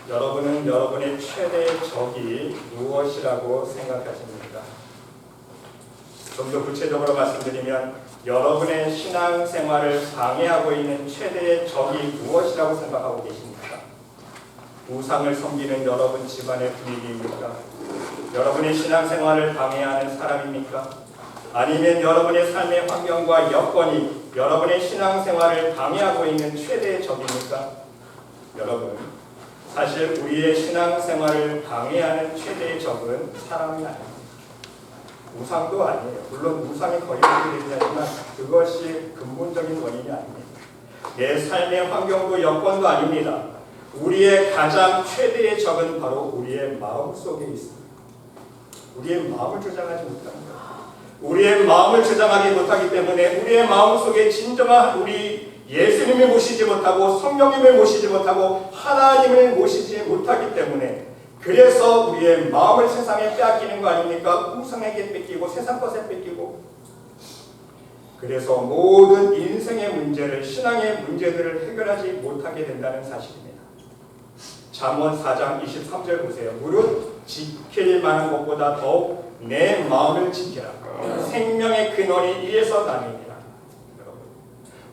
여러분은 여러분의 최대의 적이 무엇이라고 생각하십니까? 좀 더 구체적으로 말씀드리면 여러분의 신앙생활을 방해하고 있는 최대의 적이 무엇이라고 생각하고 계십니까? 우상을 섬기는 여러분 집안의 분위기입니까? 여러분의 신앙생활을 방해하는 사람입니까? 아니면 여러분의 삶의 환경과 여건이 여러분의 신앙생활을 방해하고 있는 최대의 적입니까? 여러분, 사실 우리의 신앙생활을 방해하는 최대의 적은 사람이 아닙니다. 우상도 아니에요. 물론 우상이 거리를 되긴 하지만 그것이 근본적인 원인이 아닙니다. 내 삶의 환경도 여건도 아닙니다. 우리의 가장 최대의 적은 바로 우리의 마음 속에 있습니다. 우리의 마음을 주장하지 못하는 거예요. 우리의 마음을 주장하지 못하기 때문에 우리의 마음 속에 진정한 우리 예수님을 모시지 못하고 성령님을 모시지 못하고 하나님을 모시지 못하기 때문에 그래서 우리의 마음을 세상에 빼앗기는 거 아닙니까? 우상에게 뺏기고 세상 것에 뺏기고 그래서 모든 인생의 문제를 신앙의 문제들을 해결하지 못하게 된다는 사실입니다. 잠언 4장 23절 보세요. 무릇 지킬 만한 것보다 더욱 내 마음을 지키라. 생명의 근원이 이에서 나느니라.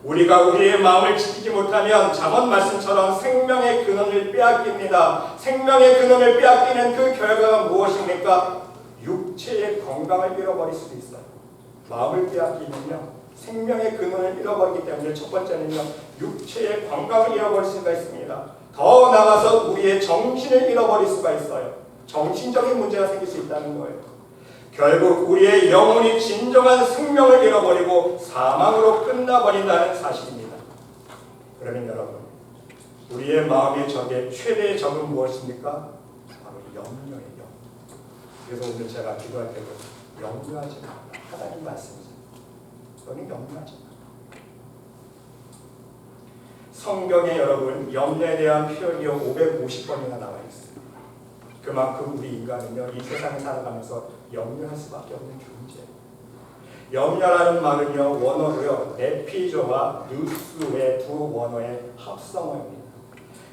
우리가 우리의 마음을 지키지 못하면 잠언 말씀처럼 생명의 근원을 빼앗깁니다. 생명의 근원을 빼앗기는 그 결과가 무엇입니까? 육체의 건강을 잃어버릴 수도 있어요. 마음을 빼앗기면요 생명의 근원을 잃어버리기 때문에 첫 번째는요 육체의 건강을 잃어버릴 수가 있습니다. 더 나아가서 우리의 정신을 잃어버릴 수가 있어요. 정신적인 문제가 생길 수 있다는 거예요. 결국 우리의 영혼이 진정한 생명을 잃어버리고 사망으로 끝나버린다는 사실입니다. 그러면 여러분, 우리의 마음의 적의 최대의 적은 무엇입니까? 바로 염려예요. 그래서 오늘 제가 기도할 때도 염려하지 마라. 하나님 말씀이죠. 너는 염려하지 마라. 성경에 여러분 염려에 대한 표현이 550번이나 나와 있어요. 그만큼 우리 인간은요 이 세상에 살아가면서 염려할 수밖에 없는 존재예요. 염려라는 말은요 원어로요 네피조와 누스의 두 원어의 합성어입니다.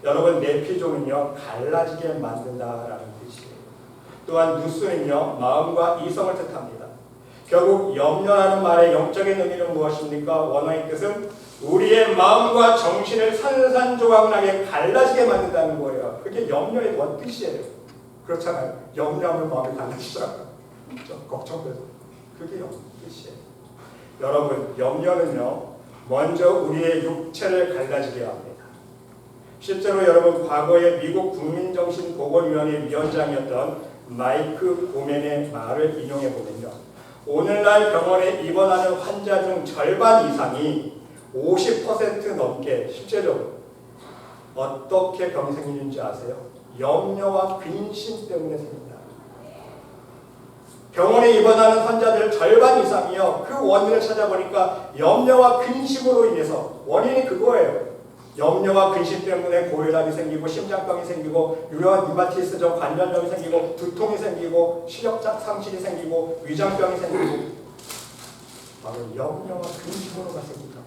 여러분 네피조는요 갈라지게 만든다라는 뜻이에요. 또한 누스는요 마음과 이성을 뜻합니다. 결국 염려라는 말의 영적인 의미는 무엇입니까? 원어의 뜻은 우리의 마음과 정신을 산산조각나게 갈라지게 만든다는 거예요. 그게 염려의 원뜻이에요. 그렇잖아요. 염려하면 마음이 달라지잖아요. 걱정돼서. 그게 뜻이에요. 여러분, 염려는요, 먼저 우리의 육체를 갈라지게 합니다. 실제로 여러분, 과거에 미국 국민정신보건위원회 위원장이었던 마이크 고맨의 말을 인용해보면요. 오늘날 병원에 입원하는 환자 중 절반 이상이 50% 넘게 실제적으로 어떻게 병이 생기는지 아세요? 염려와 근심 때문에 생깁니다. 병원에 입원하는 환자들 절반 이상이요. 그 원인을 찾아보니까 염려와 근심으로 인해서 원인이 그거예요. 염려와 근심 때문에 고혈압이 생기고 심장병이 생기고 유혈 류마티스성 관절염이 생기고 두통이 생기고 시력 상실이 생기고 위장병이 생기고 바로 염려와 근심으로가 생깁니다.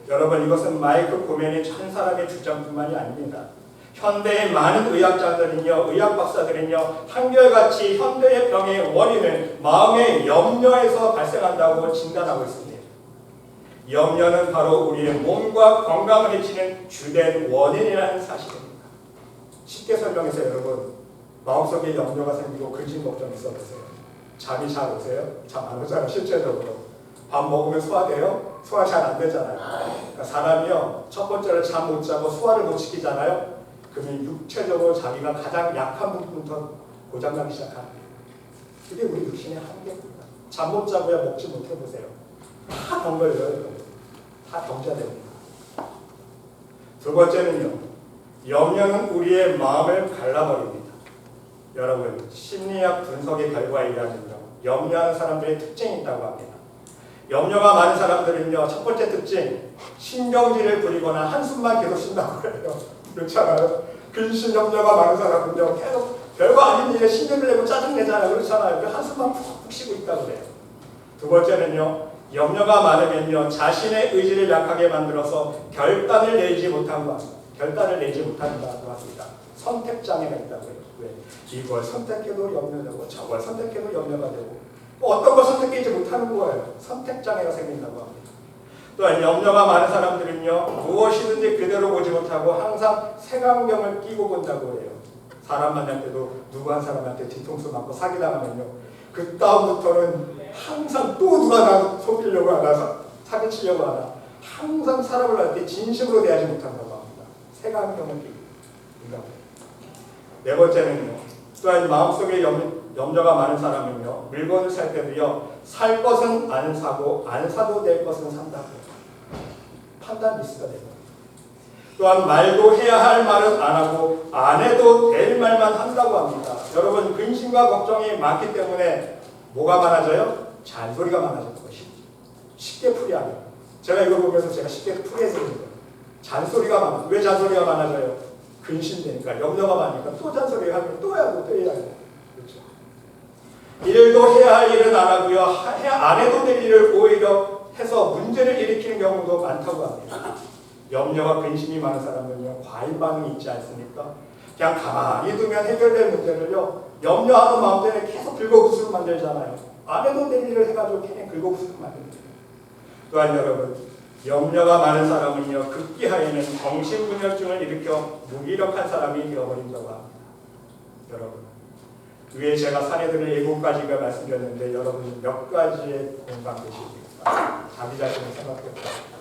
여러분 이것은 마이클 고맨의 한 사람의 주장뿐만이 아닙니다. 현대의 많은 의학자들은요, 의학 박사들은요, 한결같이 현대의 병의 원인을 마음의 염려에서 발생한다고 진단하고 있습니다. 염려는 바로 우리의 몸과 건강을 해치는 주된 원인이라는 사실입니다. 쉽게 설명해서 여러분, 마음속에 염려가 생기고 근심 걱정이 있어보세요. 잠이 잘 오세요? 잠 안 오잖아요, 실제적으로. 밥 먹으면 소화돼요? 소화 잘 안 되잖아요. 그러니까 사람이요, 첫 번째로 잠 못 자고 소화를 못 시키잖아요. 그러면 육체적으로 자기가 가장 약한 부분부터 고장나기 시작합니다. 그게 우리 육신의 한계입니다. 잠 못 자고야 먹지 못해보세요. 다 덩걸려요. 다 경자됩니다. 두 번째는요. 염려는 우리의 마음을 갈라버립니다. 여러분 심리학 분석의 결과에 의하면요. 염려하는 사람들의 특징이 있다고 합니다. 염려가 많은 사람들은요. 첫 번째 특징 신경질을 부리거나 한숨만 계속 쉰다고 해요. 그렇잖아요. 근심 염려가 많은 사람은요. 계속 별거 아닌 일에 신경을 내고 짜증내잖아요. 그렇잖아요. 한숨만 푹 쉬고 있다고 그래요. 두 번째는요. 염려가 많으면요. 자신의 의지를 약하게 만들어서 결단을 내지 못한 것. 결단을 내지 못한다고 합니다. 선택장애가 있다고요. 왜? 이걸 선택해도 염려되고 저걸 선택해도 염려가 되고 어떤 걸 선택하지 못하는 거예요. 선택장애가 생긴다고 합니다. 또한 염려가 많은 사람들은요, 무엇이든지 그대로 보지 못하고 항상 색안경을 끼고 본다고 해요. 사람 만날 때도 누구 한 사람한테 뒤통수 맞고 사기당하면요, 그 다음부터는 항상 또 누가 나 속이려고 하나, 사기치려고 하나, 항상 사람을 할 때 진심으로 대하지 못한다고 합니다. 색안경을 끼고. 네 번째는요, 또한 마음속에 염려가 많은 사람은요, 물건을 살 때도요, 살 것은 안 사고 안 사도 될 것은 산다고요. 판단 미스가 됩니다. 또한 말도 해야 할 말은 안 하고 안 해도 될 말만 한다고 합니다. 여러분, 근심과 걱정이 많기 때문에 뭐가 많아져요? 잔소리가 많아지는 것이 쉽게 풀이하면. 제가 이걸 보면서 제가 쉽게 풀이해드리는 거예요. 잔소리가 많아. 왜 잔소리가 많아져요? 근심되니까, 염려가 많으니까 또 잔소리 하면 또 하고 또 해야 해요. 그렇죠? 일도 해야 할 일은 안 하고요, 안 해도 될 일을 오히려 해서 문제를 일으키는 경우도 많다고 합니다. 염려와 근심이 많은 사람은요, 과잉 반응이 있지 않습니까? 그냥 가만히 두면 해결될 문제를요, 염려하는 마음 때문에 계속 긁어부스로 만들잖아요. 안 해도 될 일을 해가지고 그냥 긁어부스로 만듭니다. 또한 여러분, 염려가 많은 사람은요, 급기야에는 정신분열증을 일으켜 무기력한 사람이 되어버린다고 합니다. 여러분, 위에 제가 사례들을 7가지가 말씀드렸는데 여러분 몇 가지에 공감되십니까? 자기 자신을 생각해보세요.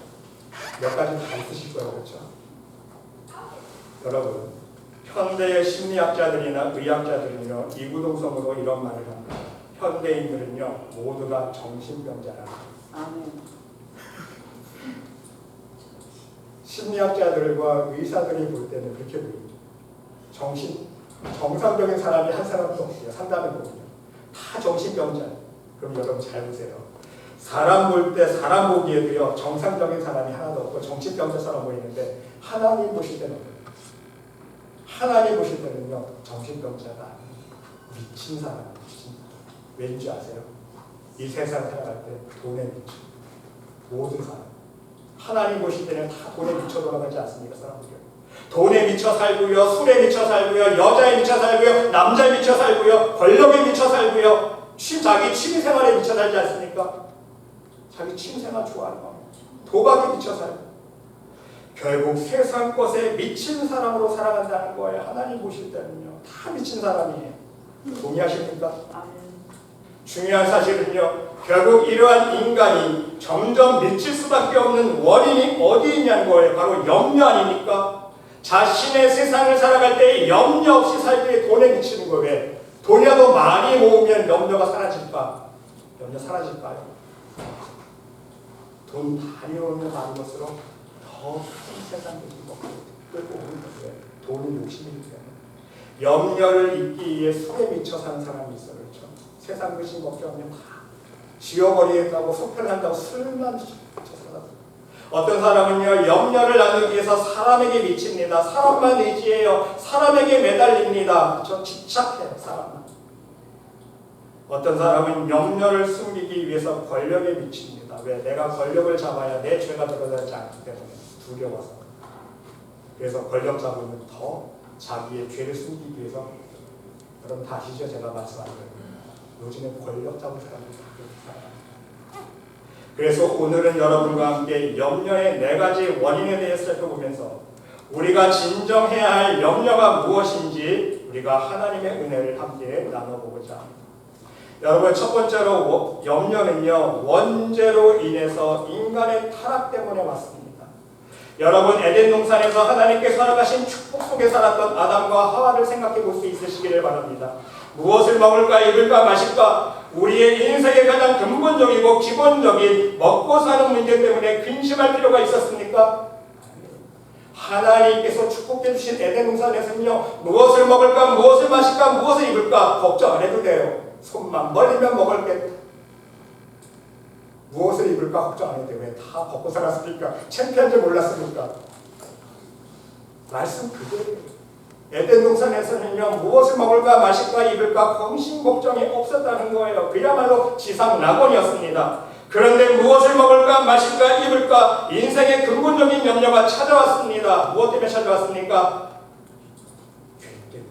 몇 가지 다 있으실 거예요. 그렇죠? 여러분, 현대의 심리학자들이나 의학자들은요, 이구동성으로 이런 말을 합니다. 현대인들은요, 모두가 정신병자라. 아멘. 심리학자들과 의사들이 볼 때는 그렇게 보입니다. 정상적인 사람이 한 사람도 없어요. 상담해 보면요. 다 정신병자예요. 그럼 여러분 잘 보세요. 사람 볼 때 사람 보기에도요, 정상적인 사람이 하나도 없고 정신병자처럼 보이는데 하나님 보실 때는 하나님 보실 때는요, 정신병자가 아니에요. 미친 사람, 미친 사람. 왠지 아세요? 이 세상 살아갈 때 돈에 미쳐. 모든 사람. 하나님 보실 때는 다 돈에 미쳐 돌아가지 않습니까? 사람들이요. 돈에 미쳐 살고요, 술에 미쳐 살고요, 여자에 미쳐 살고요, 남자에 미쳐 살고요, 권력에 미쳐 살고요, 자기 취미생활에 미쳐 살지 않습니까? 자기 취미생활 좋아하는 거, 도박에 미쳐 살고, 결국 세상 것에 미친 사람으로 살아간다는 거예요. 하나님 보실 때는요, 다 미친 사람이에요. 동의하십니까? 아멘. 중요한 사실은요, 결국 이러한 인간이 점점 미칠 수밖에 없는 원인이 어디 있냐는 거예요. 바로 염려 아닙니까? 자신의 세상을 살아갈 때 염려 없이 살 때 돈에 미치는 거예요. 왜? 돈이라도 많이 모으면 염려가 사라질까? 염려 사라질까요? 돈 많이 모으면 많을수록 더 큰 세상을 끌고 오는 거예요. 돈은 욕심이기 때문에. 염려를 잊기 위해 술에 미쳐 사는 사람이 있어요. 그렇죠? 세상 근심 걱정하면 다 지워버리겠다고 속편한다고 술만 미쳐 살아요. 어떤 사람은요, 염려를 나누기 위해서 사람에게 미칩니다. 사람만 의지해요. 사람에게 매달립니다. 그렇죠? 집착해요. 사람만. 어떤 사람은 염려를 숨기기 위해서 권력에 미칩니다. 왜? 내가 권력을 잡아야 내 죄가 드러나지 않기 때문에 두려워서. 그래서 권력 잡으면 더 자기의 죄를 숨기기 위해서. 여러분 다 아시죠? 제가 말씀한 거예요. 요즘에 권력 잡은 사람들이 다 그렇게 살아요. 그래서 오늘은 여러분과 함께 염려의 4가지 원인에 대해서 살펴보면서 우리가 진정해야 할 염려가 무엇인지 우리가 하나님의 은혜를 함께 나눠보고자 합니다. 여러분, 첫 번째로 염려는요, 원죄로 인해서 인간의 타락 때문에 왔습니다. 여러분, 에덴 동산에서 하나님께서 허락하신 축복 속에 살았던 아담과 하와를 생각해 볼 수 있으시기를 바랍니다. 무엇을 먹을까, 입을까, 마실까? 우리의 인생의 가장 근본적이고 기본적인 먹고 사는 문제 때문에 근심할 필요가 있었습니까? 하나님께서 축복해 주신 에덴 동산에서는요, 무엇을 먹을까, 무엇을 마실까, 무엇을 입을까 걱정 안 해도 돼요. 손만 벌리면 먹을 게. 무엇을 입을까 걱정 안 해도 돼요. 왜? 다 벗고 살았으니까. 창피한 줄 몰랐으니까. 말씀 그대로예요. 에덴 동산에서는요, 무엇을 먹을까, 마실까, 입을까, 근심 걱정이 없었다는 거예요. 그야말로 지상 낙원이었습니다. 그런데 무엇을 먹을까 마실까 입을까 인생의 근본적인 염려가 찾아왔습니다. 무엇 때문에 찾아왔습니까? 죄 때문에.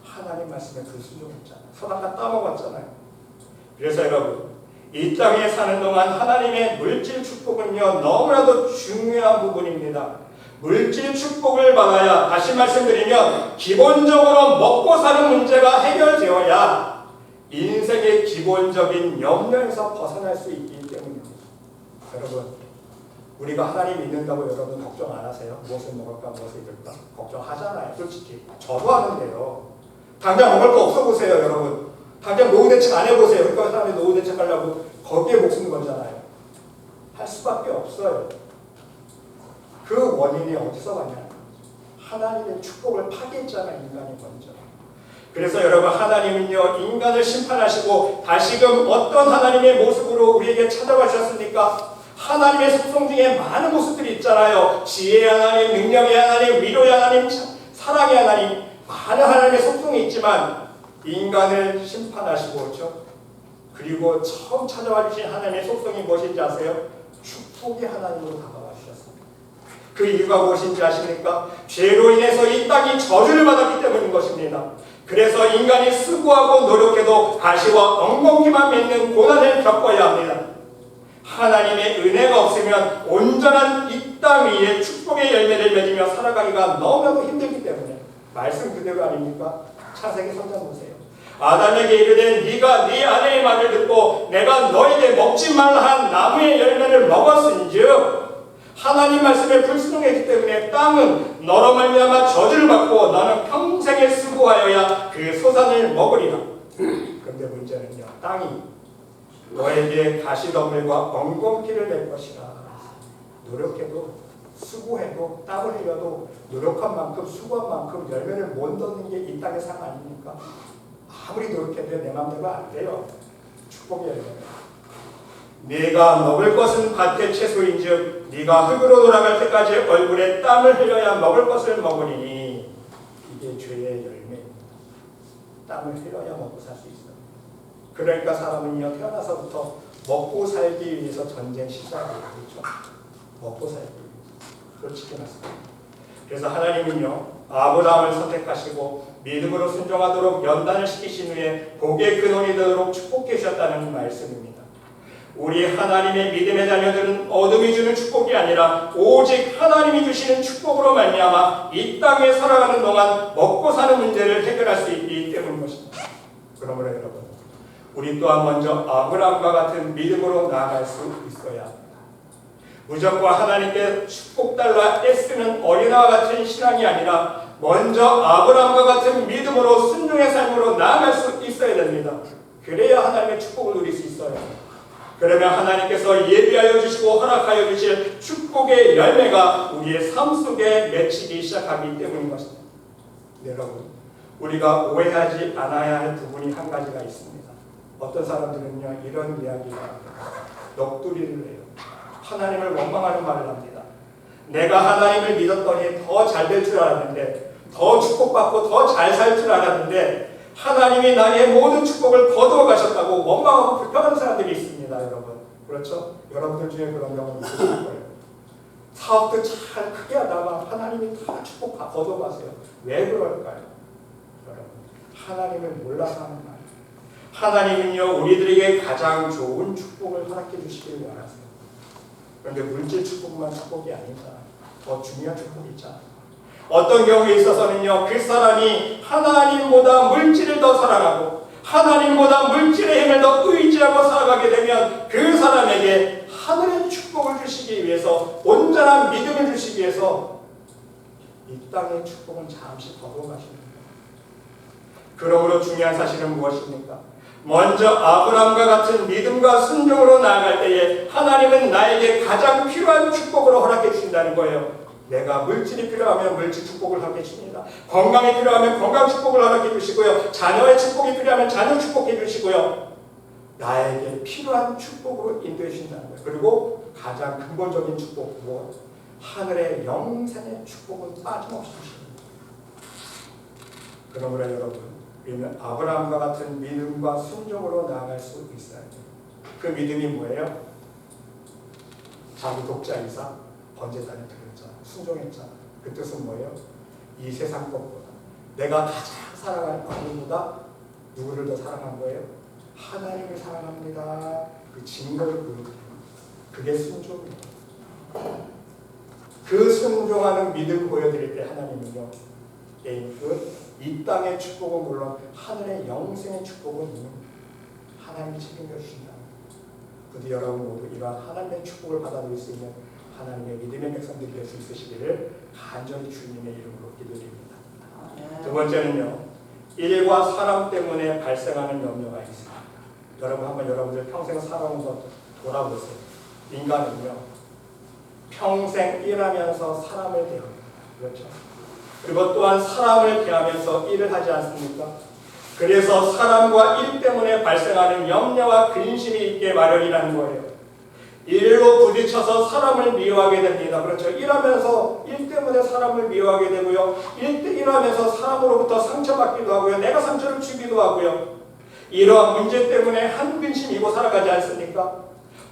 하나님 말씀에 불순종했잖아요. 선악과 따먹었잖아요. 그래서 여러분, 이 땅에 사는 동안 하나님의 물질 축복은요 너무나도 중요한 부분입니다. 물질 축복을 받아야, 다시 말씀드리면 기본적으로 먹고 사는 문제가 해결되어야 인생의 기본적인 염려에서 벗어날 수 있기 때문입니다. 여러분, 우리가 하나님 믿는다고 여러분 걱정 안 하세요? 무엇을 먹을까 무엇을 입을까? 걱정하잖아요. 솔직히 저도 하는데요. 당장 먹을 거 없어 보세요. 여러분, 당장 노후 대책 안 해보세요. 그러니까 사람이 노후 대책 하려고 거기에 목숨 걸잖아요. 할 수밖에 없어요. 그 원인이 어디서 왔냐? 하나님의 축복을 파괴했잖아요. 인간이 먼저. 그래서 여러분, 하나님은요 인간을 심판하시고 다시금 어떤 하나님의 모습으로 우리에게 찾아가셨습니까? 하나님의 속성 중에 많은 모습들이 있잖아요. 지혜의 하나님, 능력의 하나님, 위로의 하나님, 사랑의 하나님, 많은 하나님의 속성이 있지만 인간을 심판하시고, 그렇죠? 그리고 처음 찾아와 주신 하나님의 속성이 무엇인지 아세요? 축복의 하나님으로 다가와 주셨습니다. 그 이유가 무엇인지 아십니까? 죄로 인해서 이 땅이 저주를 받았기 때문인 것입니다. 그래서 인간이 수고하고 노력해도 가시와 엉겅퀴만 맺는 고난을 겪어야 합니다. 하나님의 은혜가 없으면 온전한 이 땅 위에 축복의 열매를 맺으며 살아가기가 너무나도 힘들기 때문에, 말씀 그대로 아닙니까? 창세기 3장 보세요. 아담에게 이르되 네가 네 아내의 말을 듣고 내가 너에게 먹지 말라 한 나무의 열매를 먹었은즉, 하나님 말씀에 불순종했기 때문에 땅은 너로 말미암아 저주를 받고 너는 평생에 수고하여야 그 소산을 먹으리라. 그런데 문제는요, 땅이 너에게 가시덤불과 엉겅퀴를 낼 것이라. 노력해도 수고해도 땀을 흘려도 노력한 만큼 수고한 만큼 열매를 못 얻는 게 이 땅의 삶 아닙니까? 아무리 노력해도 내 마음대로 안 돼요. 축복의 열매. 네가 먹을 것은 밭의 채소인즉 네가 흙으로 돌아갈 때까지 얼굴에 땀을 흘려야 먹을 것을 먹으리니, 이게 죄의 열매입니다. 땀을 흘려야 먹고 살 수 있어요. 그러니까 사람은요 태어나서부터 먹고 살기 위해서 전쟁 시작이에요. 그렇죠? 먹고 살기 위해서. 솔직히 말씀드립니다. 그래서 하나님은요 아브라함을 선택하시고 믿음으로 순종하도록 연단을 시키신 후에 복의 근원이 되도록 축복해 주셨다는 말씀입니다. 우리 하나님의 믿음의 자녀들은 어둠이 주는 축복이 아니라 오직 하나님이 주시는 축복으로 말미암아 이 땅에 살아가는 동안 먹고 사는 문제를 해결할 수 있기 때문인 것입니다. 그러므로 여러분, 우리 또한 먼저 아브라함과 같은 믿음으로 나아갈 수 있어야 합니다. 무조건 하나님께 축복 달라 애쓰는 어린아와 같은 신앙이 아니라 먼저 아브라함과 같은 믿음으로 순종의 삶으로 나아갈 수 있어야 됩니다. 그래야 하나님의 축복을 누릴 수 있어요. 그러면 하나님께서 예비하여 주시고 허락하여 주실 축복의 열매가 우리의 삶 속에 맺히기 시작하기 때문인 것입니다. 여러분, 우리가 오해하지 않아야 할 부분이 한 가지가 있습니다. 어떤 사람들은요 이런 이야기가 넋두리를 해요. 하나님을 원망하는 말을 합니다. 내가 하나님을 믿었더니 더 잘 될 줄 알았는데, 더 축복받고 더 잘 살 줄 알았는데 하나님이 나의 모든 축복을 거두어 가셨다고 원망하고 불평하는 사람들이 있습니다. 여러분, 그렇죠? 여러분들 중에 그런 경험이 있으실 거예요. 사업도 잘 크게 하다가 하나님이 다 축복 다 거두어 가세요. 왜 그럴까요? 여러분, 하나님을 몰라서 하는 말. 하나님은요 우리들에게 가장 좋은 축복을 허락해 주시길 원하세요. 그런데 물질 축복만 축복이 아니다. 더 중요한 축복이 있잖아요. 어떤 경우에 있어서는요 그 사람이 하나님보다 물질을 더 사랑하고 하나님보다 물질의 힘을 더 의지하고 살아가게 되면 그 사람에게 하늘의 축복을 주시기 위해서, 온전한 믿음을 주시기 위해서 이 땅의 축복은 잠시 거두어 가십니다. 그러므로 중요한 사실은 무엇입니까? 먼저 아브라함과 같은 믿음과 순종으로 나아갈 때에 하나님은 나에게 가장 필요한 축복으로 허락해 주신다는 거예요. 내가 물질이 필요하면 물질 축복을 허락해 줍니다. 건강이 필요하면 건강 축복을 허락해 주시고요. 자녀의 축복이 필요하면 자녀 축복해 주시고요. 나에게 필요한 축복으로 인도해 주신다는 거예요. 그리고 가장 근본적인 축복, 무엇? 하늘의 영생의 축복은 빠짐없이 주십니다. 그러므로 여러분, 우리는 아브라함과 같은 믿음과 순종으로 나아갈 수 있어야 돼요. 그 믿음이 뭐예요? 자기 독자이사 번제단에 드렸잖아. 순종했잖아. 그 뜻은 뭐예요? 이 세상 것보다 내가 가장 사랑하는 아버지보다 누구를 더 사랑한 거예요? 하나님을 사랑합니다. 그 증거를 보여드립니다. 그게 순종이에요. 그 순종하는 믿음 보여드릴 때 하나님은요, 이 땅의 축복은 물론 하늘의 영생의 축복은 하나님이 책임져 주신다. 부디 여러분 모두 이러한 하나님의 축복을 받아들일 수 있는 하나님의 믿음의 백성들이 될 수 있으시기를 간절히 주님의 이름으로 기도드립니다. 두 번째는요, 일과 사람 때문에 발생하는 염려가 있습니다. 여러분 한번 여러분들 평생 살아온 것 돌아보세요. 인간은요, 평생 일하면서 사람을 대합니다. 그렇죠? 그리고 또한 사람을 대하면서 일을 하지 않습니까? 그래서 사람과 일 때문에 발생하는 염려와 근심이 있게 마련이라는 거예요. 일로 부딪혀서 사람을 미워하게 됩니다. 그렇죠? 일하면서 일 때문에 사람을 미워하게 되고요. 일하면서 사람으로부터 상처받기도 하고요. 내가 상처를 주기도 하고요. 이러한 문제 때문에 한 근심이고 살아가지 않습니까?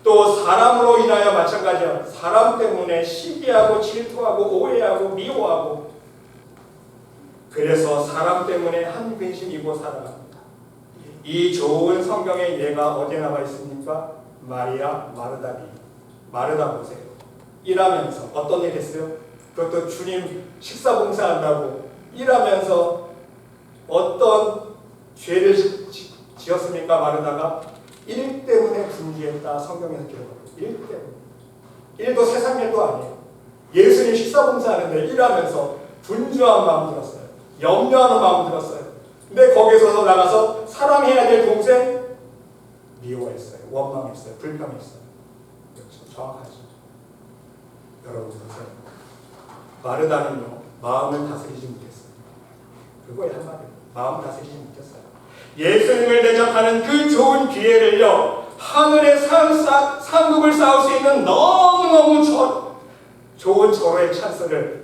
또 사람으로 인하여 마찬가지야. 사람 때문에 시기하고 질투하고 오해하고 미워하고, 그래서 사람 때문에 한 근심이고 살아갑니다. 이 좋은 성경의 예가 어디에 나와 있습니까? 마리아 마르다 보세요. 일하면서 어떤 일 했어요? 그것도 주님 식사 봉사한다고 일하면서 어떤 죄를 지었습니까? 마르다가 일 때문에 분기했다. 성경에서 기록합니다. 일 때문에. 일도 세상 일도 아니에요. 예수님 식사 봉사하는데 일하면서 분주한 마음 들었어요. 염려하는 마음 들었어요. 근데 거기서 나가서 사람 해야 될 동생 미워했어요. 원망했어요. 불평했어요. 그렇죠. 정확하죠. 여러분 보세요. 마르다는요, 마음을 다스리지 못했어요. 그거의 한마디로 마음을 다스리지 못했어요. 예수님을 대접하는 그 좋은 기회를요, 하늘의 상급을 쌓을 수 있는 너무너무 좋은 절호의 찬스를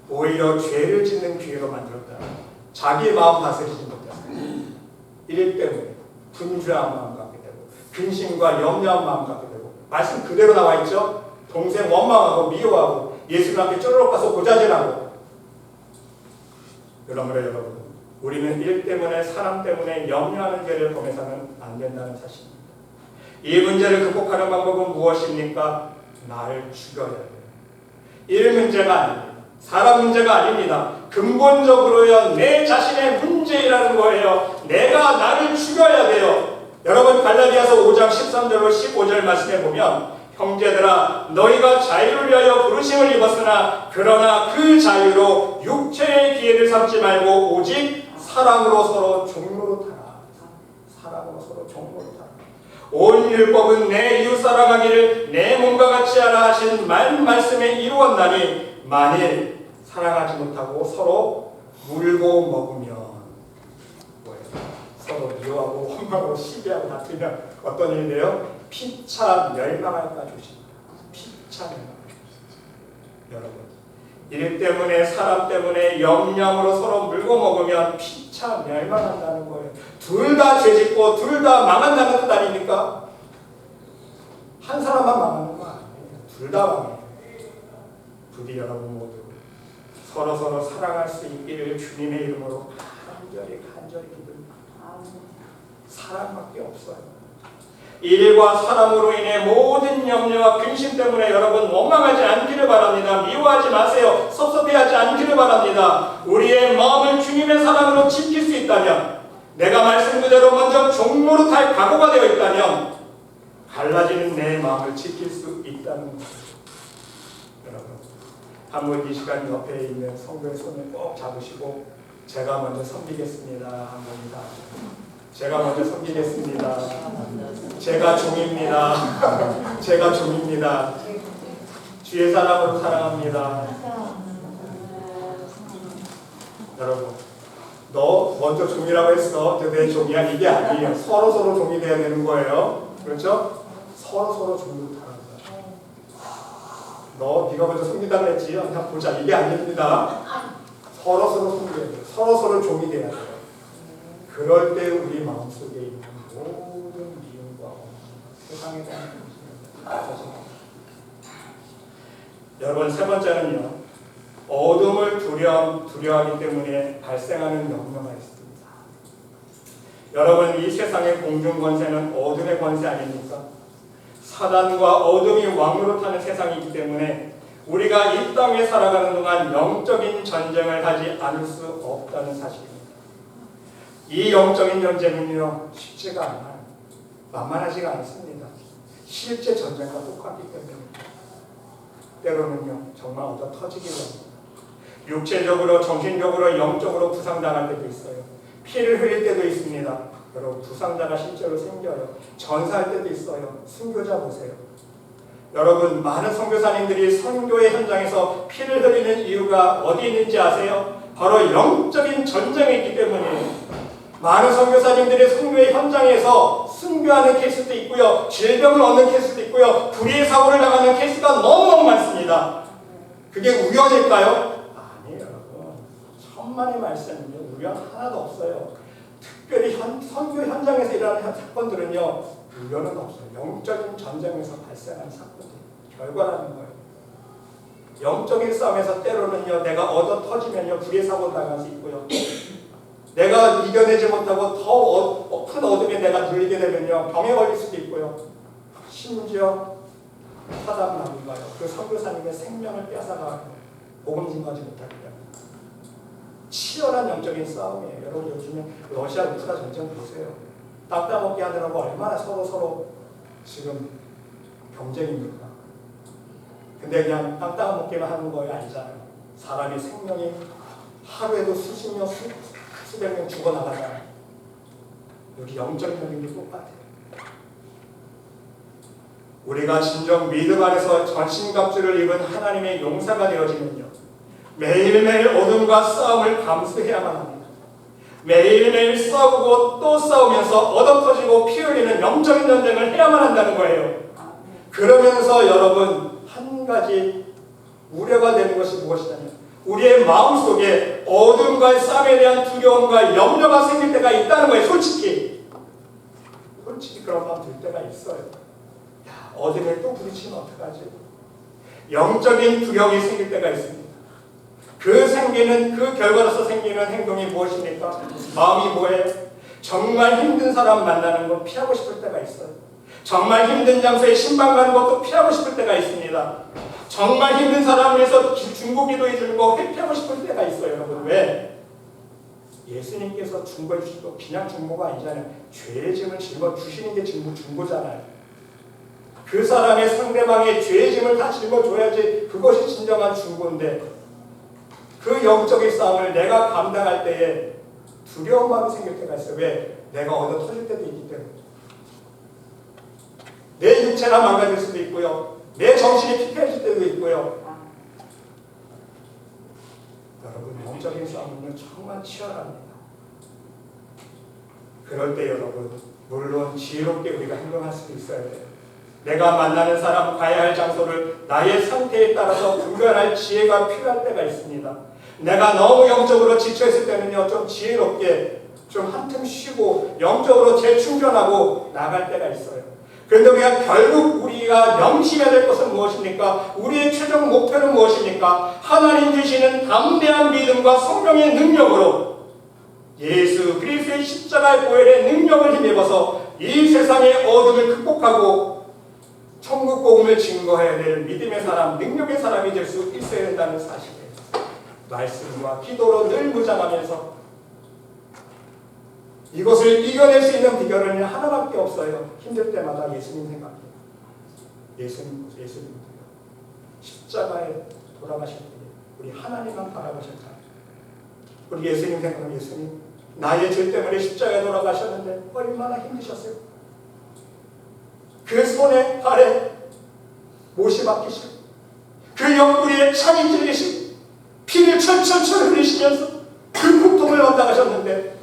오히려 죄를 짓는 기회로 만들었다. 자기 마음 다스리지 못했어요. 일 때문에 분주한 마음 갖게 되고, 근심과 염려한 마음 갖게 되고, 말씀 그대로 나와 있죠. 동생 원망하고 미워하고 예수님 앞에 쪼르륵 가서 고자질하고. 그러므로 여러분, 우리는 일 때문에 사람 때문에 염려하는 죄를 범해서는 안 된다는 사실입니다. 이 문제를 극복하는 방법은 무엇입니까? 나를 죽여야 돼요. 일 문제가 아닙니다. 사람 문제가 아닙니다. 근본적으로요, 내 자신의 문제라는 거예요. 내가 나를 죽여야 돼요. 여러분 갈라디아서 5장 13절로 15절 말씀에 보면, 형제들아 너희가 자유를 위하여 부르심을 입었으나 그러나 그 자유로 육체의 기회를 삼지 말고 오직 사랑으로 서로 종로로 타라. 사랑으로 서로 종로로 타라. 온 율법은 내 이웃 사랑하기를 내 몸과 같이 하라 하신 말씀에 이루었나니, 만일 사랑하지 못하고 서로 물고 먹으면 뭐예요? 서로 미워하고 원망하고 시기하고 다투면 어떤 일이 돼요? 피차 멸망할까 조심합니다. 피차 멸망할까 조심합니다. 여러분, 일 때문에 사람 때문에 염려으로 서로 물고 먹으면 피차 멸망한다는 거예요. 둘 다 죄짓고 둘 다 망한다는 뜻 아닙니까? 한 사람만 망하는 거 아니에요. 둘 다 망해요. 부디 여러분 모두 서로 사랑할 수 있기를 주님의 이름으로 간절히 기도합니다. 사랑밖에 없어요. 일과 사람으로 인해 모든 염려와 근심 때문에 여러분 원망하지 않기를 바랍니다. 미워하지 마세요. 섭섭해하지 않기를 바랍니다. 우리의 마음을 주님의 사랑으로 지킬 수 있다면, 내가 말씀 그대로 먼저 종로로 탈 각오가 되어 있다면 갈라지는 내 마음을 지킬 수 있다는 것입니다. 여러분, 한번 이 시간 옆에 있는 성도의 손을 꼭 잡으시고 제가 먼저 섬기겠습니다. 한번입니다. 제가 먼저 섬기겠습니다. 제가 종입니다. 제가 종입니다. 주의 사랑으로 사랑합니다. 여러분, 너 먼저 종이라고 했어. 내 종이야. 이게 아니에요. 서로 종이 돼야 되는 거예요. 그렇죠? 서로 종으로 타는 거야. 네가 먼저 섬기다고 했지. 그냥 보자. 이게 아닙니다. 서로 섬겨야 돼요. 서로 종이 돼야 돼요. 그럴 때 우리 마음속에 있는 모든 미움과 세상에 대한 여러분, 세 번째는요, 어둠을 두려워하기 때문에 발생하는 염려가 있습니다. 여러분, 이 세상의 공중 권세는 어둠의 권세 아닙니까? 사단과 어둠이 왕노릇하는 세상이기 때문에 우리가 이 땅에 살아가는 동안 영적인 전쟁을 하지 않을 수 없다는 사실입니다. 이 영적인 전쟁은요, 쉽지가 않아요. 만만하지가 않습니다. 실제 전쟁과 똑같기 때문에 때로는요, 정말 얻어 터지기도 합니다. 육체적으로, 정신적으로, 영적으로 부상당할 때도 있어요. 피를 흘릴 때도 있습니다. 여러분, 부상자가 실제로 생겨요. 전사할 때도 있어요. 순교자 보세요. 여러분, 많은 선교사님들이 선교의 현장에서 피를 흘리는 이유가 어디 있는지 아세요? 바로 영적인 전쟁이 있기 때문이에요. 많은 선교사님들이 선교의 현장에서 순교하는 케이스도 있고요, 질병을 얻는 케이스도 있고요, 불의의 사고를 당하는 케이스가 너무너무 많습니다. 그게 우연일까요? 아니에요, 여러분. 천만의 말씀은요, 우연 하나도 없어요. 특별히 선교 현장에서 일어나는 사건들은요, 우연은 없어요. 영적인 전쟁에서 발생하는 사건들, 결과라는 거예요. 영적인 싸움에서 때로는요, 내가 얻어 터지면요, 불의의 사고를 당할 수 있고요, 내가 이겨내지 못하고 더 큰 어둠에 내가 눌리게 되면요, 병에 걸릴 수도 있고요, 심지어 사단 나무가요, 그 선교사님의 생명을 뺏어가 복음 증거하지 못하게 됩니다. 치열한 영적인 싸움이에요. 여러분, 요즘에 러시아 우크라 전쟁 보세요. 땅 따먹기 하느라고 얼마나 서로 지금 경쟁입니까? 근데 그냥 땅 따먹기만 하는 거예요? 아니잖아요. 사람의 생명이 하루에도 수십 명, 수백 명 죽어나가잖아요. 여기 영적인 영역이 똑같아요. 우리가 진정 믿음 안에서 전신갑주를 입은 하나님의 용사가 되어지면요, 매일매일 어둠과 싸움을 감수해야만 합니다. 매일매일 싸우고 또 싸우면서 얻어터지고 피 흘리는 영적인 전쟁을 해야만 한다는 거예요. 그러면서 여러분, 한 가지 우려가 되는 것이 무엇이냐면, 우리의 마음속에 어둠과의 싸움에 대한 두려움과 염려가 생길 때가 있다는 거예요. 솔직히 그런 마음 들 때가 있어요. 야, 어둠에 또 부딪히면 어떡하지? 영적인 두려움이 생길 때가 있습니다. 그 결과로서 생기는 행동이 무엇입니까? 마음이 뭐예요? 정말 힘든 사람 만나는 거 피하고 싶을 때가 있어요. 정말 힘든 장소에 신방 가는 것도 피하고 싶을 때가 있습니다. 정말 힘든 사람을 위해서 중보기도해 주는 거 회피하고 싶을 때가 있어요. 여러분, 왜? 예수님께서 중보해 주신 거 그냥 중보가 아니잖아요. 죄의 짐을 짊어주시는 게 중보잖아요. 그 사람의 상대방의 죄의 짐을 다 짊어줘야지 그것이 진정한 중보인데, 그 영적인 싸움을 내가 감당할 때에 두려운 마음이 생길 때가 있어요. 왜? 내가 얻어 터질 때도 있기 때문에. 내 육체가 망가질 수도 있고요, 내 정신이 피폐해질 때도 있고요. 여러분, 영적인 싸움은 정말 치열합니다. 그럴 때 여러분, 물론 지혜롭게 우리가 행동할 수도 있어야 돼요. 내가 만나는 사람, 가야 할 장소를 나의 상태에 따라서 분별할 지혜가 필요할 때가 있습니다. 내가 너무 영적으로 지쳐있을 때는요, 좀 지혜롭게 좀 한틈 쉬고 영적으로 재충전하고 나갈 때가 있어요. 그런데 우리가 결국 우리가 명심해야 될 것은 무엇입니까? 우리의 최종 목표는 무엇입니까? 하나님 주시는 담대한 믿음과 성령의 능력으로 예수 그리스도의 십자가의 보혈의 능력을 힘입어서 이 세상의 어둠을 극복하고 천국 복음을 증거해야 될 믿음의 사람, 능력의 사람이 될 수 있어야 된다는 사실이에요. 말씀과 기도로 늘 무장하면서 이것을 이겨낼 수 있는 비결은 하나밖에 없어요. 힘들 때마다 예수님 생각해요. 예수님 십자가에 돌아가실 때 우리 하나님만 바라보셨잖아요. 우리 예수님 생각하면, 예수님 나의 죄 때문에 십자가에 돌아가셨는데 얼마나 힘드셨어요. 그 손에 발에 못이 박히시고 그 옆구리에 창이 찔리시고 피를 철철철 흘리시면서 그 고통을 감당하셨는데,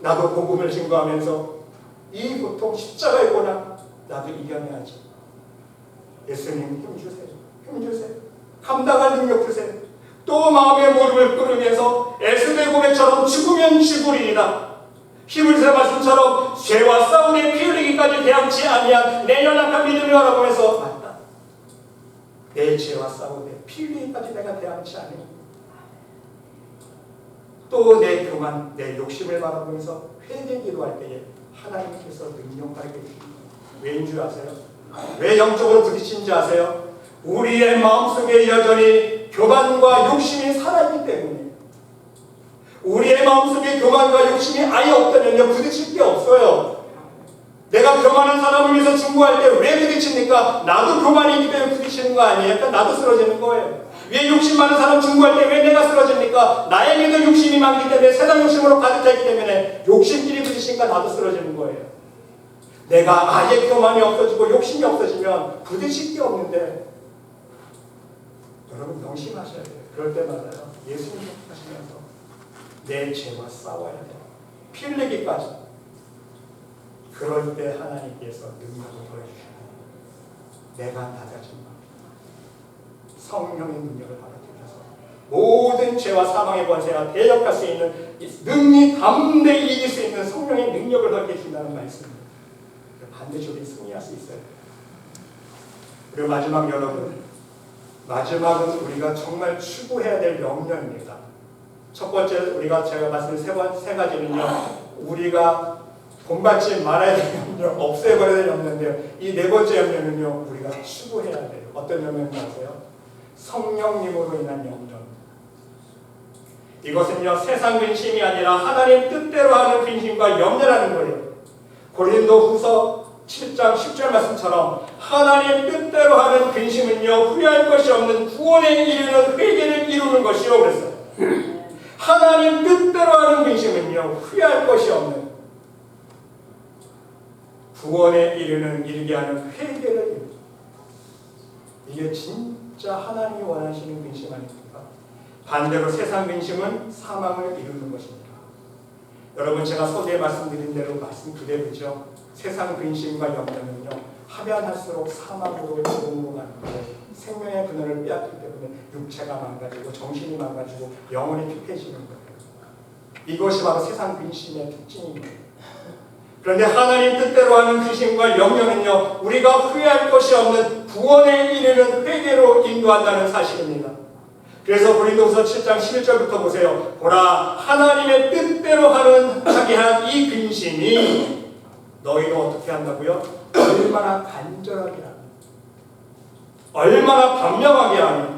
나도 복음을 증거하면서 이 고통, 십자가의 고난 나도 이겨내야지. 예수님 힘주세요. 힘주세요. 감당할 능력 주세요. 또 마음의 무릎을 꿇으면서 에스겔 고백처럼 죽으면 죽으리이다. 히브리서 말씀처럼 죄와 싸움에 피 흘리기까지 대항치 아니한 내 연약한 믿음을 바라보면서 맞다. 내 죄와 싸우되 피 흘리기까지 내가 대항치 않으니 또 내 교만, 내 욕심을 바라보면서 회개기도 할 때에 하나님께서 능력하게 해주십니다. 왜인 줄 아세요? 왜 영적으로 부딪힌지 아세요? 우리의 마음속에 여전히 교만과 욕심이 살아있기 때문에. 우리의 마음속에 교만과 욕심이 아예 없다면요 부딪힐 게 없어요. 내가 교만한 사람을 위해서 중보할 때 왜 부딪힙니까? 나도 교만이 있기 때문에 부딪히는 거 아니에요? 그러니까 나도 쓰러지는 거예요. 왜 욕심 많은 사람 중보할 때 왜 내가 쓰러집니까? 나에게도 욕심이 많기 때문에, 세상 욕심으로 가득 차 있기 때문에 욕심끼리 부딪히니까 나도 쓰러지는 거예요. 내가 아예 교만이 없어지고 욕심이 없어지면 부딪힐 게 없는데, 여러분 명심하셔야 돼요. 그럴 때마다요 예수님 하시면서 내 죄와 싸워야 돼요. 피 흘리기까지. 그럴 때 하나님께서 능력을 보여주시고 내가 낮아진 마음, 성령의 능력을 받아들여서 모든 죄와 사망의 권세와 대적할 수 있는 능히 담대히 이길 수 있는 성령의 능력을 받게 해준다는 말씀입니다. 반드시 우리 승리할 수 있어요. 그리고 마지막 여러분, 마지막은 우리가 정말 추구해야 될 명령입니다. 첫 번째 제가 말씀드린 세 가지는요, 우리가 본받지 말아야 될 염려, 없애버려야 될 염려인데요. 이 네 번째 염려는요, 우리가 추구해야 돼요. 어떤 염려인지 아세요? 성령님으로 인한 염려. 이것은요, 세상 근심이 아니라 하나님 뜻대로 하는 근심과 염려라는 거예요. 고린도후서 7장 10절 말씀처럼 하나님 뜻대로 하는 근심은요, 후회할 것이 없는 구원에 이르는 회개를 이루는 것이요 그랬어요. 하나님 뜻대로 하는 근심은요, 후회할 것이 없는 구원에 이르게 하는 회개를 이루는, 이게 진짜 하나님이 원하시는 근심 아닙니까? 반대로 세상 근심은 사망을 이루는 것입니다. 여러분, 제가 서두에 말씀드린 대로 말씀 그대로죠. 세상 근심과 염려는요, 하면 할수록 사망으로 죽음으로 가는데 생명의 근원을 빼앗기 때문에 육체가 망가지고 정신이 망가지고 영혼이 피폐해지는 거예요. 이것이 바로 세상 근심의 특징입니다. 그런데 하나님 뜻대로 하는 근심과 염려는요, 우리가 후회할 것이 없는 구원에 이르는 회개로 인도한다는 사실입니다. 그래서 고린도후서 7장 11절부터 보세요. 보라, 하나님의 뜻대로 하게 한 이 근심이 너희가 어떻게 한다고요? 얼마나 간절하게 하며, 얼마나 반명하게 하며,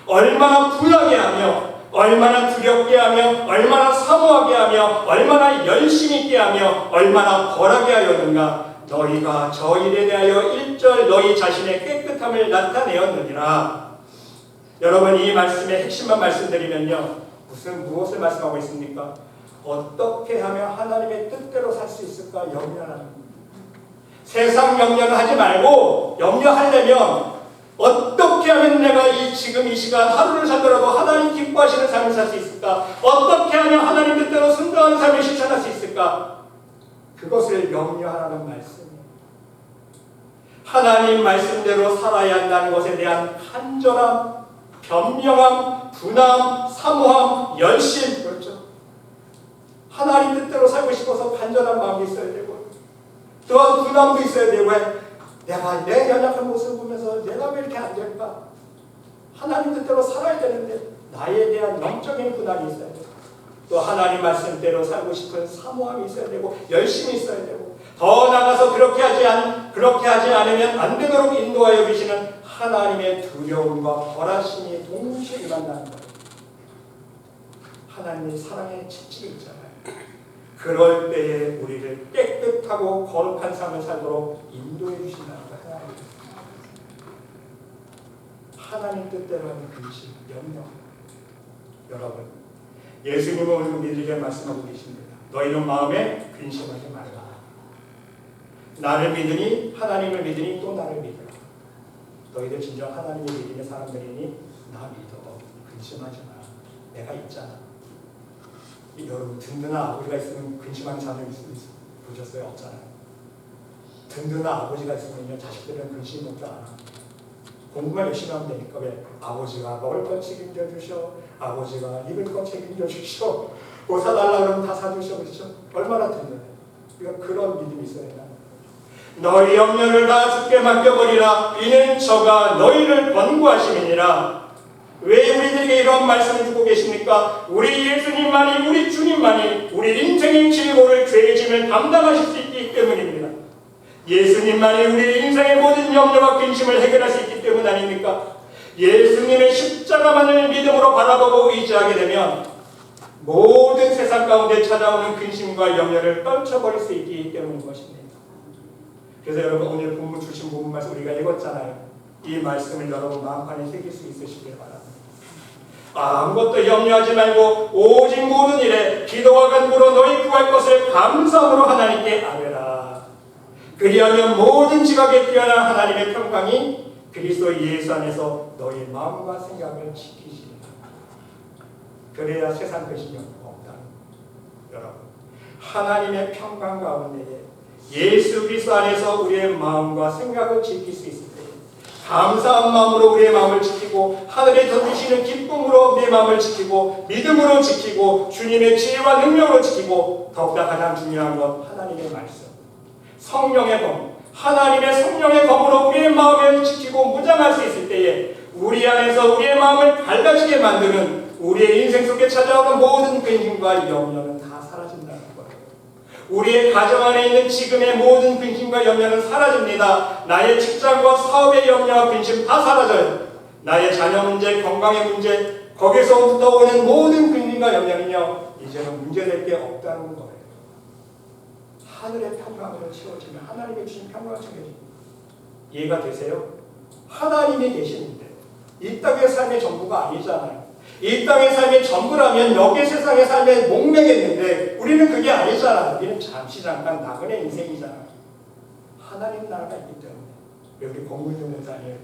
얼마나 분하게 하며, 얼마나 두렵게 하며, 얼마나 사모하게 하며, 얼마나 열심 있게 하며, 얼마나 벌하게 하였는가. 너희가 저 일에 대하여 1절 너희 자신의 깨끗함을 나타내었느니라. 여러분, 이 말씀의 핵심만 말씀드리면요, 무엇을 말씀하고 있습니까? 어떻게 하면 하나님의 뜻대로 살 수 있을까 염려하는 겁니다. 세상 염려는 하지 말고, 염려하려면 어떻게 하면 내가 지금 이 시간 하루를 살더라도 하나님 기뻐하시는 삶을 살 수 있을까? 어떻게 하면 하나님 뜻대로 순종하는 삶을 실천할 수 있을까? 그것을 염려하라는 말씀이에요. 하나님 말씀대로 살아야 한다는 것에 대한 간절함, 변명함, 분함, 사모함, 열심, 그렇죠? 하나님 뜻대로 살고 싶어서 간절한 마음이 있어야 되고, 또한 분함도 있어야 되고, 내가 내 연약한 모습을 보면서 내가 왜 이렇게 안 될까? 하나님 뜻대로 살아야 되는데 나에 대한 영적인 분함이 있어야 되고, 또 하나님 말씀대로 살고 싶은 사모함이 있어야 되고, 열심히 있어야 되고, 더 나아가서 그렇게 하지 않으면 안 되도록 인도하여 계시는 하나님의 두려움과 벌하심이 동시에 일어난다는 거예요. 하나님의 사랑의 채찍이 있잖아요. 그럴 때에 우리를 깨끗하고 거룩한 삶을 살도록 인도해 주신다는 거예요. 하나님 뜻대로 하는 근심, 염려. 여러분, 예수님은 오늘 우리에게 말씀하고 계십니다. 너희는 마음에 근심하지 말라. 나를 믿으니, 하나님을 믿으니 또 나를 믿으라. 너희들 진정 하나님을 믿는 사람들이니 나 믿어. 근심하지 마라. 내가 있잖아. 여러분, 든든한 아버지가 있으면 근심하는 자녀 보셨어요? 없잖아요. 든든한 아버지가 있으면 자식들은 근심이 없지 않아. 공부만 열심히 하면 되니까. 왜? 아버지가 먹을 것 책임져 주셔, 아버지가 입을 것 책임져 주셔, 뭐 사달라 그러면 다 사주셔. 그렇죠? 얼마나 든든해. 그러니까 그런 믿음이 있어야 된다. 너희 염려를 다 주께 맡겨버리라. 이는 저가 너희를 권고하심이니라. 왜 우리들에게 이런 말씀을 주고 계십니까? 우리 예수님만이, 우리 주님만이 우리 인생의 질고를, 죄의 짐을 담당하실 수 있기 때문입니다. 예수님만이 우리 인생의 모든 염려와 근심을 해결할 수 있기 때문 아닙니까? 예수님의 십자가만을 믿음으로 바라보고 의지하게 되면 모든 세상 가운데 찾아오는 근심과 염려를 떨쳐버릴 수 있기 때문인 것입니다. 그래서 여러분, 오늘 본문 주신 본문 말씀 우리가 읽었잖아요. 이 말씀을 여러분 마음판에 새길 수 있으시길 바랍니다. 아무것도 염려하지 말고 오직 모든 일에 기도와 간구로 너희 구할 것을 감사함으로 하나님께 아뢰라. 그리하면 모든 지각에 뛰어난 하나님의 평강이 그리스도 예수 안에서 너희 마음과 생각을 지키시리라. 그래야 세상 근심이 없다. 여러분, 하나님의 평강 가운데에 예수 그리스도 안에서 우리의 마음과 생각을 지킬 수 있을 때, 감사한 마음으로 우리의 마음을 지키고 하늘에서 주시는 기쁨으로 우리의 마음을 지키고 믿음으로 지키고 주님의 지혜와 능력으로 지키고, 더욱더 가장 중요한 건 하나님의 말씀, 성령의 검, 하나님의 성령의 검으로 우리의 마음을 지키고 무장할 수 있을 때에 우리 안에서 우리의 마음을 달라지게 만드는 우리의 인생 속에 찾아오는 모든 근심과 염려는 다 사라진다는 거예요. 우리의 가정 안에 있는 지금의 모든 근심과 염려는 사라집니다. 나의 직장과 사업의 염려와 근심 다 사라져요. 나의 자녀 문제, 건강의 문제, 거기서부터 오는 모든 근심과 염려는요, 이제는 문제될 게 없다는 거예요. 하늘의 평강으로 채워지면 하나님의 주신 평강을 채워집니다. 이해가 되세요? 하나님이 계시는데 이 땅의 삶의 전부가 아니잖아요. 이 땅의 삶의 전부라면 여기 세상의 삶에 목매겠는데 우리는 그게 아니잖아요. 우리는 잠시 잠깐 나그네 인생이잖아요. 하나님 나라가 있기 때문에 여기 건물동네장에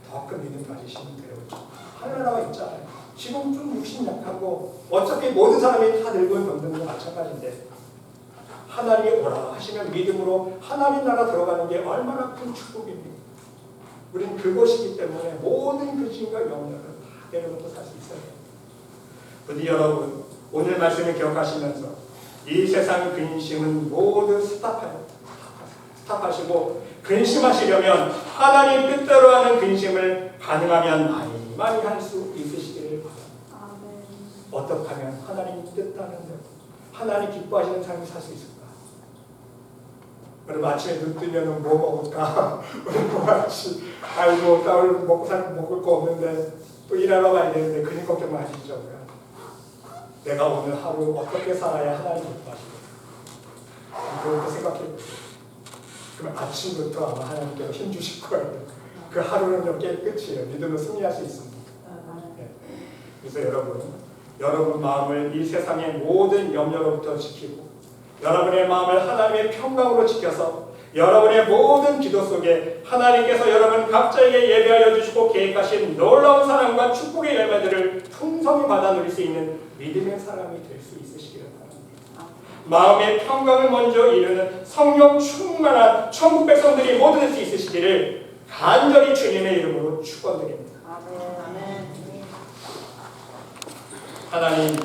더 큰 믿음 가지시면 돼요. 하늘 나라가 있잖아요. 지금 좀 육신 약하고 어차피 모든 사람이 다 늙은 병든과 마찬가지인데 하나님이 오라 하시면 믿음으로 하나님 나라 들어가는 게 얼마나 큰 축복입니까? 우리는 그것이기 때문에 모든 근심과 염려를 다 내려놓고 살 수 있어요. 부디 여러분, 오늘 말씀을 기억하시면서 이 세상 근심은 모두 스탑하시고 근심하시려면 하나님 뜻대로 하는 근심을 가능하면 많이 할 수 있으시기를 바랍니다. 어떻게 하면 하나님 뜻하는 대로 하나님 기뻐하시는 삶을 살 수 있을까? 여러분, 아침에 눈 뜨면 뭐 먹을까? 우리 부모같이 아이고 나 오늘 먹을 거 없는데 또 일하러 가야 되는데 그런 걱정 마시죠. 내가 오늘 하루 어떻게 살아야 하나님 기뻐하시겠어요? 그것도 생각해 보세요. 그럼 아침부터 아마 하나님께서 힘 주실 거예요. 그 하루는 몇 개의 끝이에요. 믿음으로 승리할 수 있습니다. 네. 그래서 여러분 마음을 이 세상의 모든 염려로부터 지키고 여러분의 마음을 하나님의 평강으로 지켜서 여러분의 모든 기도 속에 하나님께서 여러분 각자에게 예배하여 주시고 계획하신 놀라운 사랑과 축복의 열매들을 풍성히 받아 누릴 수 있는 믿음의 사람이 될 수 있으시기를 바랍니다. 마음의 평강을 먼저 이루는 성령 충만한 천국 백성들이 모두 될 수 있으시기를 간절히 주님의 이름으로 축원드립니다. 아멘. 하나님,